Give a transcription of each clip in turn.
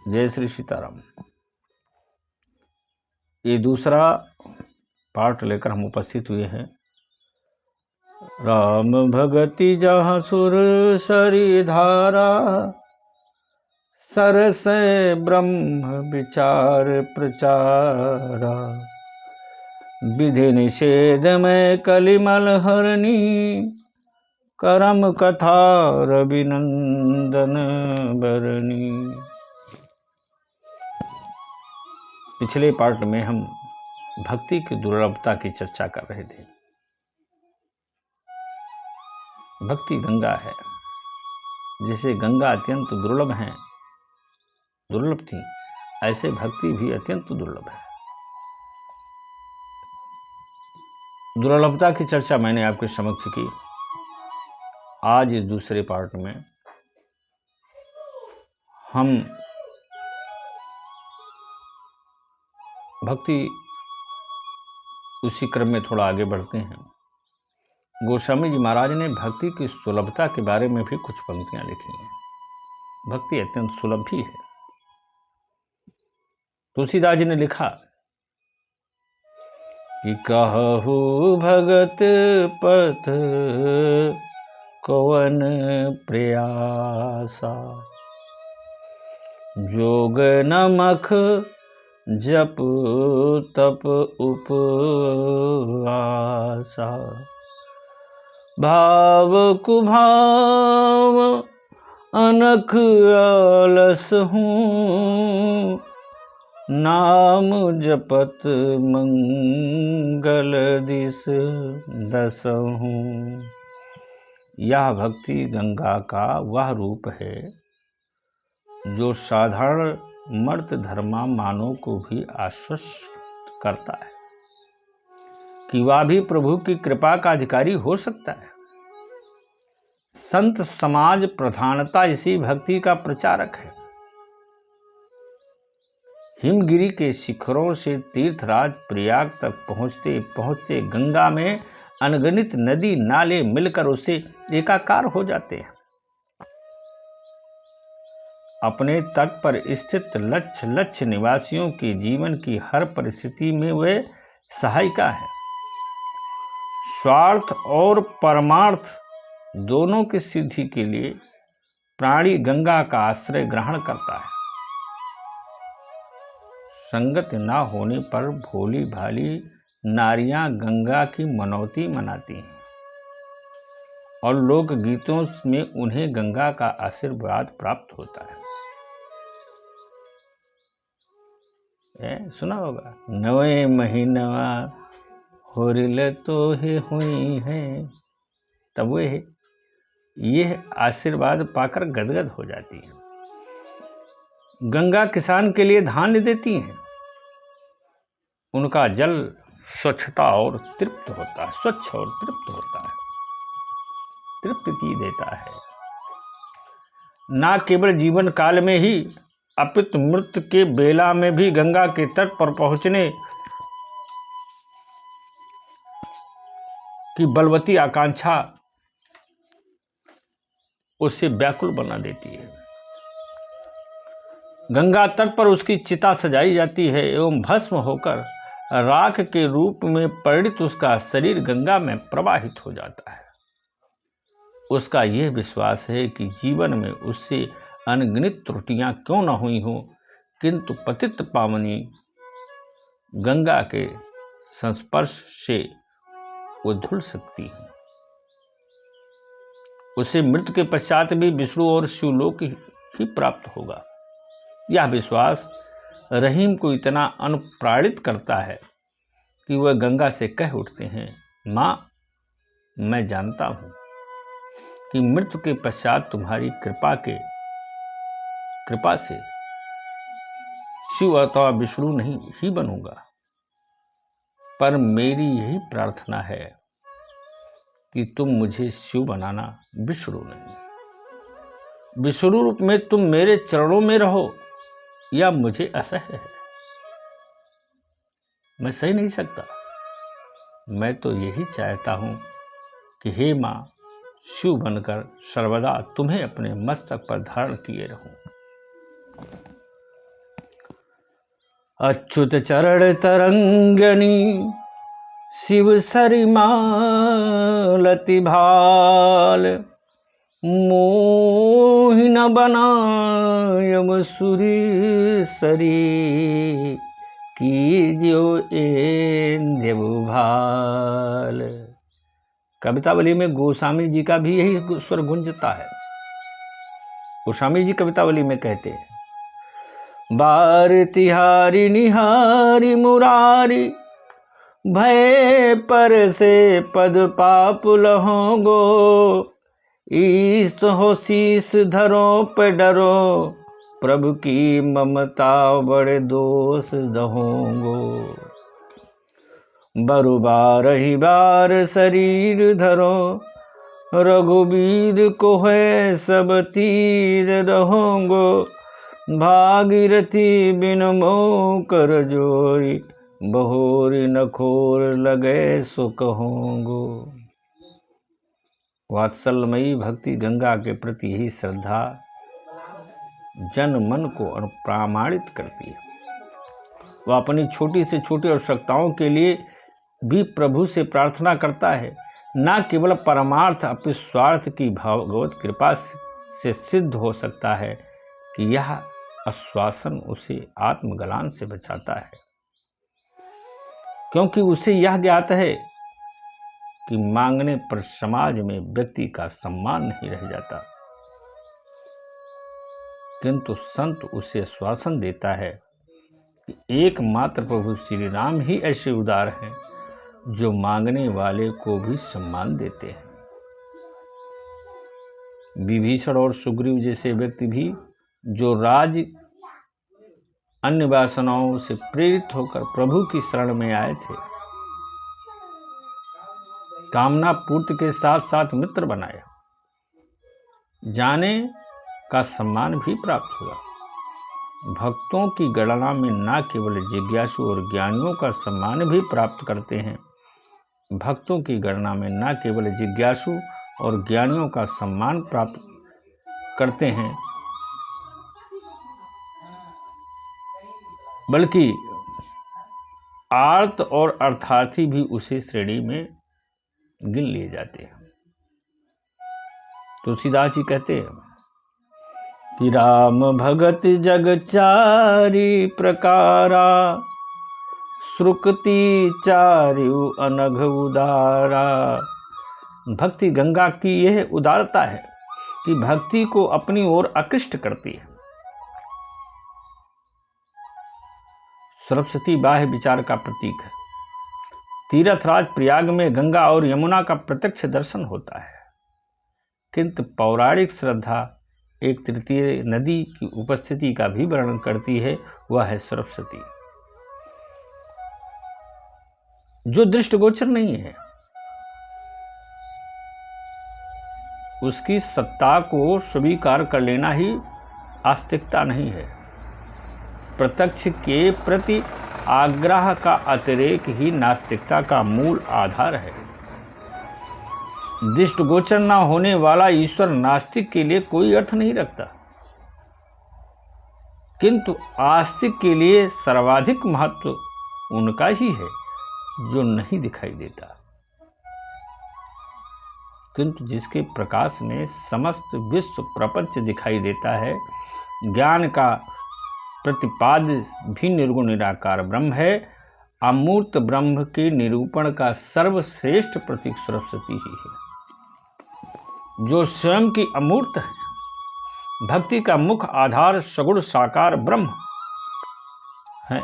जय श्री सीताराम। ये दूसरा पार्ट लेकर हम उपस्थित हुए हैं। राम भगति जहाँ सुर सरी धारा, सरस ब्रह्म विचार प्रचारा। विधि निषेध में कलिमल हरनी, करम कथा रविनंदन बरनी। पिछले पार्ट में हम भक्ति की दुर्लभता की चर्चा कर रहे थे। भक्ति गंगा है, जिसे गंगा अत्यंत दुर्लभ थी, ऐसे भक्ति भी अत्यंत दुर्लभ है। दुर्लभता की चर्चा मैंने आपके समक्ष की। आज इस दूसरे पार्ट में हम भक्ति उसी क्रम में थोड़ा आगे बढ़ते हैं। गोस्वामी जी महाराज ने भक्ति की सुलभता के बारे में भी कुछ पंक्तियां लिखी हैं। भक्ति अत्यंत सुलभ भी है। तुलसीदास जी ने लिखा कि कहु भगत पथ कवन प्रयासा, जोग नमख जप तप उपवासा। भाव कुभाव अनख आलस हूँ, नाम जपत मंगल दिस दस हूँ। यह भक्ति गंगा का वह रूप है जो साधारण मर्त धर्मा मानव को भी आश्वस्त करता है कि वह भी प्रभु की कृपा का अधिकारी हो सकता है। संत समाज प्रधानता इसी भक्ति का प्रचारक है। हिमगिरी के शिखरों से तीर्थराज प्रयाग तक पहुंचते पहुंचते गंगा में अनगिनत नदी नाले मिलकर उसे एकाकार हो जाते हैं। अपने तट पर स्थित लक्ष्य निवासियों के जीवन की हर परिस्थिति में वे सहायिका है। स्वार्थ और परमार्थ दोनों की सिद्धि के लिए प्राणी गंगा का आश्रय ग्रहण करता है। संगत ना होने पर भोली भाली नारियां गंगा की मनौती मनाती हैं और लोक गीतों में उन्हें गंगा का आशीर्वाद प्राप्त होता है। सुना होगा, नवे महीनवा होरिल तो ही हुई है, तब वे यह आशीर्वाद पाकर गदगद हो जाती है। गंगा किसान के लिए धान्य देती हैं। उनका जल स्वच्छता और तृप्त होता है, स्वच्छ और तृप्त होता है, तृप्ति देता है। ना केवल जीवन काल में ही अपितु मृत्यु के बेला में भी गंगा के तट पर पहुंचने की बलवती आकांक्षा उसे व्याकुल बना देती है। गंगा तट पर उसकी चिता सजाई जाती है एवं भस्म होकर राख के रूप में परिणित उसका शरीर गंगा में प्रवाहित हो जाता है। उसका यह विश्वास है कि जीवन में उससे अनगिनत त्रुटियां क्यों न हुई हो, किंतु पतित पावनी गंगा के संस्पर्श से वो धुल सकती है। उसे मृत्यु के पश्चात भी विष्णु और शिवलोक ही प्राप्त होगा। यह विश्वास रहीम को इतना अनुप्राणित करता है कि वह गंगा से कह उठते हैं, माँ, मैं जानता हूं कि मृत्यु के पश्चात तुम्हारी कृपा से शिव अथवा विष्णु नहीं ही बनूंगा, पर मेरी यही प्रार्थना है कि तुम मुझे शिव बनाना, विष्णु नहीं। विष्णु रूप में तुम मेरे चरणों में रहो या मुझे असह्य है, मैं सही नहीं सकता। मैं तो यही चाहता हूं कि हे मां, शिव बनकर सर्वदा तुम्हें अपने मस्तक पर धारण किए रहूं। अच्युत चरण तरंगनी शिव सरिमालति भाल, मोहिन बनायब सुरेसरी, कीजियो देव भाल। कवितावली में गोस्वामी जी का भी यही स्वर गुंजता है। गोस्वामी जी कवितावली में कहते हैं, बार तिहारी निहारी मुरारी, भय पर से पद पाप लहोगो, ईस हो शीस धरो पे डरो, प्रभु की ममता बड़े दोष दहोगो। बरुबार ही बार शरीर धरो, रघुबीर को है सब तीर रहोगो, भागीरथी बिन मोह कर जोरी, बहोरी नखोर लगे सो कहूँगो। वात्सल्यमयी भक्ति गंगा के प्रति ही श्रद्धा जन मन को अनुप्रामाणित करती है। वह अपनी छोटी से छोटी आवश्यकताओं के लिए भी प्रभु से प्रार्थना करता है। न केवल परमार्थ अपनी स्वार्थ की भगवत कृपा से सिद्ध हो सकता है कि यह आश्वासन उसे आत्मग्लानि से बचाता है, क्योंकि उसे यह ज्ञात है कि मांगने पर समाज में व्यक्ति का सम्मान नहीं रह जाता, किंतु संत उसे आश्वासन देता है कि एकमात्र प्रभु श्री राम ही ऐसे उदार हैं जो मांगने वाले को भी सम्मान देते हैं। विभीषण और सुग्रीव जैसे व्यक्ति भी जो राज अन्य वासनाओं से प्रेरित होकर प्रभु की शरण में आए थे, कामना पूर्ति के साथ साथ मित्र बनाए, जाने का सम्मान भी प्राप्त हुआ। भक्तों की गणना में न केवल जिज्ञासु और ज्ञानियों का सम्मान भी प्राप्त करते हैं, भक्तों की गणना में न केवल जिज्ञासु और ज्ञानियों का सम्मान प्राप्त करते हैं, बल्कि आर्त और अर्थार्थी भी उसी श्रेणी में गिन लिए जाते हैं। तुलसीदास जी कहते हैं कि राम भगत जग चारि प्रकारा, श्रुकति चारु अनघ उदारा। भक्ति गंगा की यह उदारता है कि भक्ति को अपनी ओर आकृष्ट करती है। सरस्वती बाह्य विचार का प्रतीक है। तीर्थराज प्रयाग में गंगा और यमुना का प्रत्यक्ष दर्शन होता है, किंतु पौराणिक श्रद्धा एक तृतीय नदी की उपस्थिति का भी वर्णन करती है, वह है सरस्वती, जो दृष्टिगोचर नहीं है। उसकी सत्ता को स्वीकार कर लेना ही आस्तिकता नहीं है। प्रत्यक्ष के प्रति आग्रह का अतिरेक ही नास्तिकता का मूल आधार है। दृष्टिगोचर न होने वाला ईश्वर नास्तिक के लिए कोई अर्थ नहीं रखता, किंतु आस्तिक के लिए सर्वाधिक महत्व उनका ही है जो नहीं दिखाई देता, किंतु जिसके प्रकाश में समस्त विश्व प्रपंच दिखाई देता है। ज्ञान का प्रतिपाद्य भी निर्गुण निराकार ब्रह्म है। अमूर्त ब्रह्म के निरूपण का सर्वश्रेष्ठ प्रतीक सरस्वती ही है, जो स्वयं की अमूर्त है। भक्ति का मुख्य आधार सगुण साकार ब्रह्म है,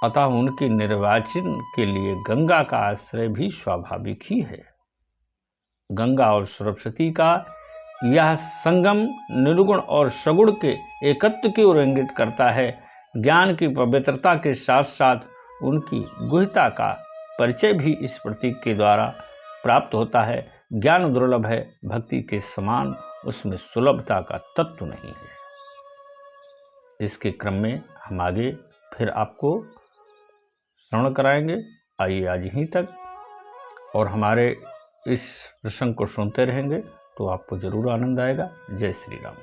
अतः उनके निर्वाचन के लिए गंगा का आश्रय भी स्वाभाविक ही है। गंगा और सरस्वती का यह संगम निर्गुण और सगुण के एकत्व की ओर इंगित करता है। ज्ञान की पवित्रता के साथ साथ उनकी गुह्यता का परिचय भी इस प्रतीक के द्वारा प्राप्त होता है। ज्ञान दुर्लभ है, भक्ति के समान उसमें सुलभता का तत्व नहीं है। इसके क्रम में हम आगे फिर आपको श्रवण कराएंगे। आइए आज यहीं तक, और हमारे इस प्रसंग को सुनते रहेंगे तो आपको जरूर आनंद आएगा। जय श्री राम।